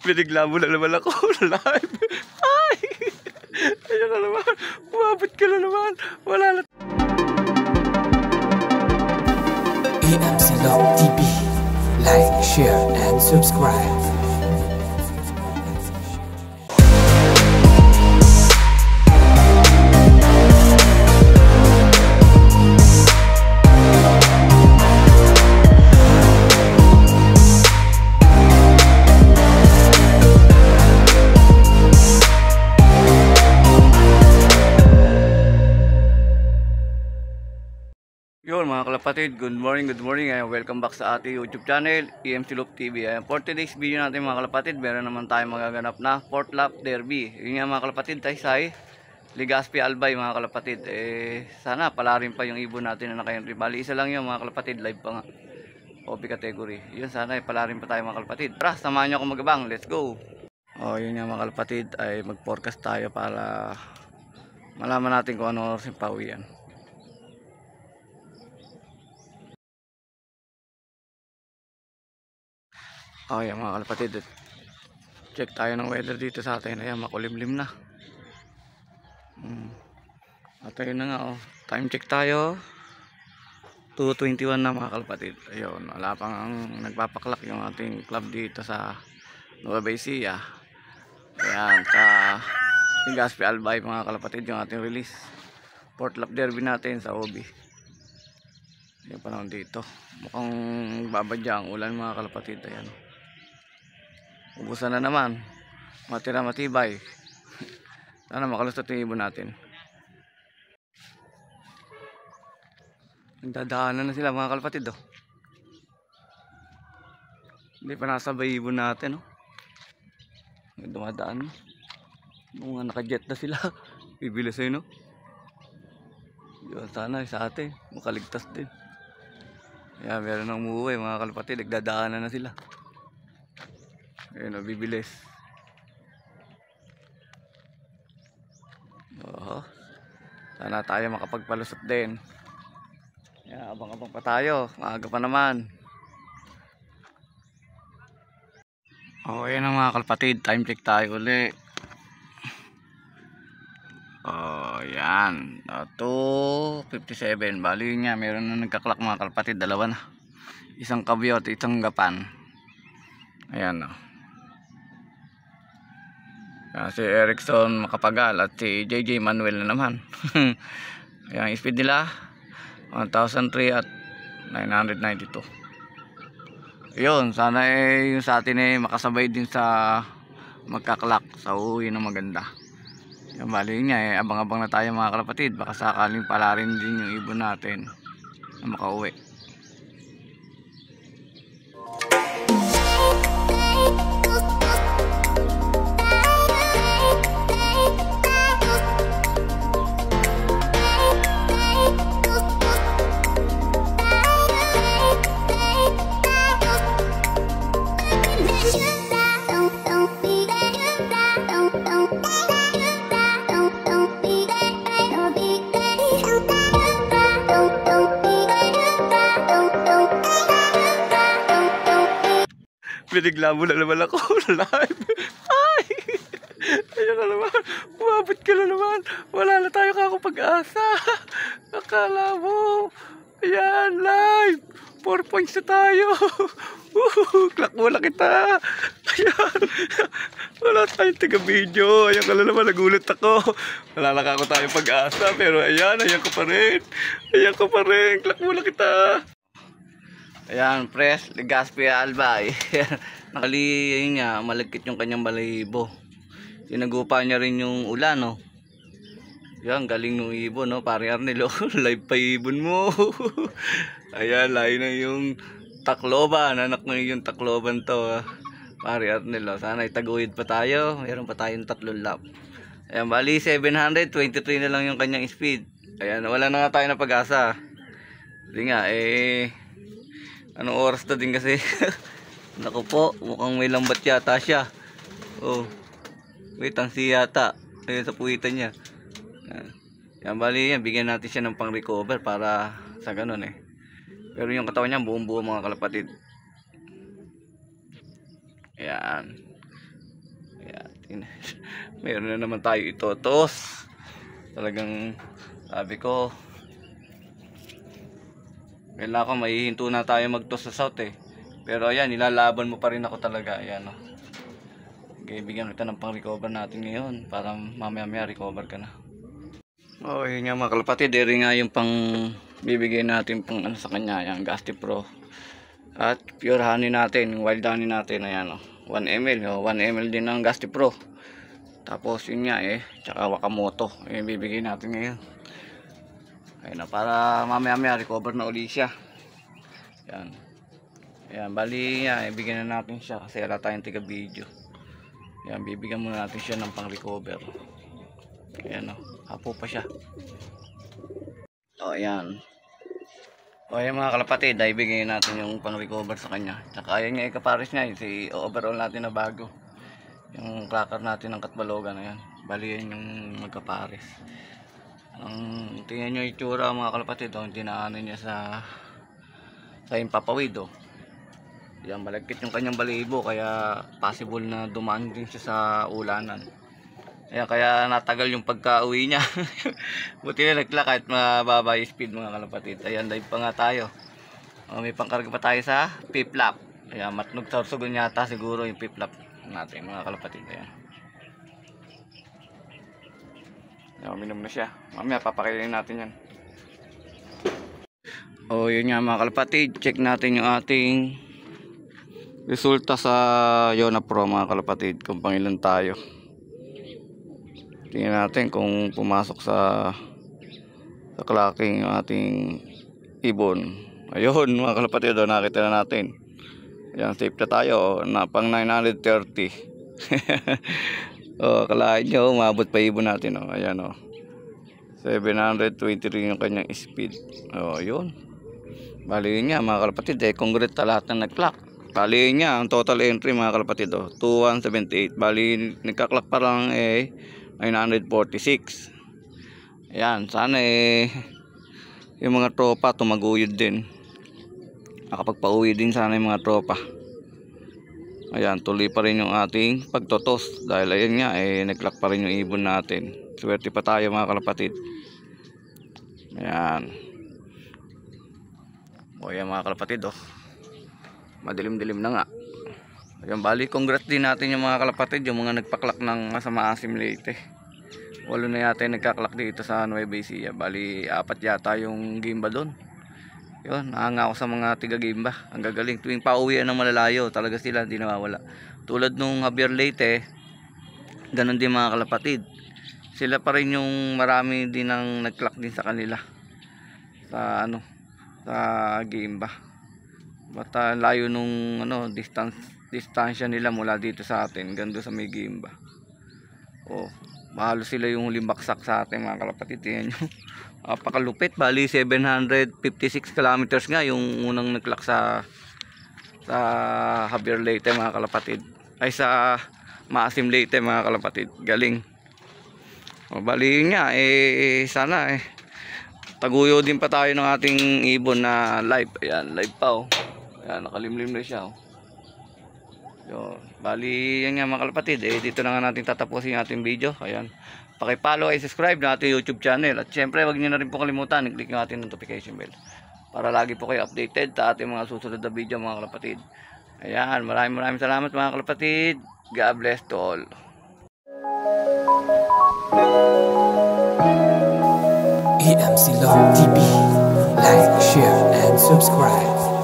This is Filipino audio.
Binigla mo na naman ako live. Ay! Ayun na naman. Umabot ka na naman. Wala na. AMC Love TV. Like, share, and subscribe. Yun mga kalapatid, good morning. Welcome back sa ating YouTube channel, AMC Love TV. For today's video natin mga kalapatid, meron naman tayong magaganap na 4th lap derby. Yun nga mga kalapatid, Taysay, Legazpi, Albay mga kalapatid. Sana pala rin pa yung ibon natin na naka-entry. Bali isa lang yun mga kalapatid, live pa nga. OP category. Yun sana pala rin pa tayo mga kalapatid. Tara, samahan nyo ako magabang, let's go! Yun nga mga kalapatid, ay mag-forecast tayo para malaman natin kung ano oras yung pawian. Yan mga kalapatid, check tayo ng weather dito sa atin. Ayan, makulimlim na. At ayun na nga, time check tayo, 2:21 na mga kalapatid. Ayun, wala pang nagpapaklak yung ating club dito sa Nueva Ecija. Ayan, sa Legazpi Albay mga kalapatid, yung ating release 4th lap derby natin sa OB. Yung panahon dito, mukhang babadya ang ulan mga kalapatid. Ayan, ubusan na naman, matira matibay. Sana makalusot yung ibon natin. Nagdadaanan na sila mga kalapatid. Hindi pa nasabay ibon natin. Dumadaan. Mga nakajet na sila. Bibilis ay yun, sana sa atin makaligtas din. Kaya meron nang umuwi mga kalapatid, nagdadaanan na sila. Ayun, bibilis. Sana tayo makapagpalusot din. Abang-abang pa tayo, maaga pa naman. Ayan ang mga kalapatid, time check tayo uli. Yan, 2:57. Bali nga, meron na nagkaklak mga kalapatid, dalawa na. Isang kabyo at isang gapan. Ayan si Erickson Makapagal at si JJ Manuel na naman. Ayan, speed nila 1003 at 992. Yun, sana yung sa atin makasabay din sa magkaklak sa uwi na maganda. Yung bali niya abang-abang na tayo mga kalapatid, baka sakaling pala rin din yung ibon natin na makauwi. Binigla mo na naman ako live. Ay! Ayun na naman. Umabot ka na naman. Wala na tayo kakapag-asa. Akala mo. Ayan, live. 4 points na tayo. Klak mo na kita. Ayan. Wala tayong taga-video. Ayan ka na naman. Nagulat ako. Wala na kako tayong pag-asa. Pero ayan, ayan ka pa rin. Ayan ka pa rin. Klak mo na kita. Ayan, press, Legazpi Albay. Nakali niya, malagkit yung kanyang balahibo. Sinagupa niya rin yung ulan, Yan, galing ng ibon, Pare Arnel, live pa ibon mo. Ayan, layo na yung Tacloban. Anak mo yung Tacloban to, Pare Arnel, Sana itaguhid pa tayo. Mayroon pa tayong 3 lap. Ayan, bali 723 na lang yung kanyang speed. Ayan, wala na nga tayo na pag-asa. Hindi nga, anong oras na din kasi. Naku po, mukhang may lambat yata siya. Wait, ang yata. Ayun sa puwitan niya. Yan, bali yan, bigyan natin siya ng pang-recover para sa ganun Pero yung katawan niya buong buo mga kalapatid. Ayan. Meron na naman tayo itotos. Talagang sabi ko, kailangan ko maihinto na tayo magtos sa south eh. Pero ayan, nilalaban mo pa rin ako talaga. Ayan o. Okay, bigyan kita ng pang recover natin ngayon para mamaya recover ka na. Oh, yun nga mga kalapatid, eri nga yung pang bibigay natin pang ano sa kanya, yung Gasti Pro. At pure honey natin, wild honey natin, ayan o. 1 ml, 1 ml din ng Gasti Pro. Tapos yun nga tsaka Wakamoto, yung bibigay natin ngayon. Ayun na, para mamaya recover na uli siya. Yan. Ayan, bali nga, ibigyan na natin siya kasi wala tayong tiga video. Ayan, bibigyan muna natin siya ng pang recover. Ayan o, hapo pa siya. O, ayan. O, ayan mga kalapatid, ibigay natin yung pang recover sa kanya. Tsaka ayan nga ikapares niya, si overall natin na bago. Yung cracker natin ng Katbalogan, ayan. Bali yan yung magkapares. Tingnan nyo yung itsura mga kalapatid, hindi na ano niya sa impapawid o. Yan, malagkit yung kanyang balibo, kaya possible na dumaan din siya sa ulanan. Ayan, kaya natagal yung pagka-uwi niya. Buti na nagla kahit mababa yung speed mga kalapatid. Ayan, live pa nga tayo. May pangkarga pa tayo sa piplap. Ayan, matnog sorsogon yata siguro yung piplap natin mga kalapatid. Ayan. Ayan, uminom na siya. Mamaya papakainin natin yan. O, yun nga mga kalapatid. Check natin yung ating resulta sa Yona Pro mga kalapatid, kung pangilan tayo. Tingnan natin kung pumasok sa clocking yung ating ibon. Ayun mga kalapatid, nakita na natin. Ayan, safe na tayo na pang 930. Kalahin nyo, umabot pa ibon natin. Ayan 723 yung kanyang speed. Ayun. Bali nga mga kalapatid, congrats sa lahat na nag-clock. Bali niya, ang total entry mga kalapatid 2178. Bali nagka-clock pa lang 946. Ayan, sana yung mga tropa tumaguyod din. Nakapagpauwi din sana yung mga tropa. Ayan, tuloy pa rin yung ating pagtotos. Dahil ayan nga, nag-clock pa rin yung ibon natin. Swerte pa tayo mga kalapatid. Ayan. O yan mga kalapatid madilim-dilim na nga. Ayan, bali congrats din natin yung mga kalapatid, yung mga nagpaklak ng sa Maasim Leyte. 8 na yata yung nagkaklak dito sa Nueva Ecija. Bali 4 yata yung gimba doon. Yun, nahanga ako sa mga tiga gimba. Ang gagaling, tuwing pauwian ng malalayo talaga sila, hindi nawawala. Tulad nung Javier Leyte, ganun din mga kalapatid. Sila pa rin yung marami din ang nagklak din sa kanila sa sa gimba. Basta layo nung distansya nila mula dito sa atin, gando sa may gimba. Mahalo sila yung huling baksak sa atin mga kalapatid. Tingnan nyo. Pakalupit, bali 756 kilometers nga yung unang nagklak sa Javier Leyte mga kalapatid. Ay sa Maasim Leyte mga kalapatid. Galing. Bali nga sana taguyo din pa tayo ng ating ibon na live. Ayan, live pa Ayan, nakalimlim na siya bali yan nga mga kalapatid, dito na nga natin tatapusin yung ating video. Ayan, paki-follow ay subscribe na ating YouTube channel. At syempre wag niyo na rin po kalimutan i-click yung ating notification bell para lagi po kayo updated sa ating mga susunod na video mga kalapatid. Ayan, maraming salamat mga kalapatid. God bless to all. EMC Love TV. Like, share, and subscribe.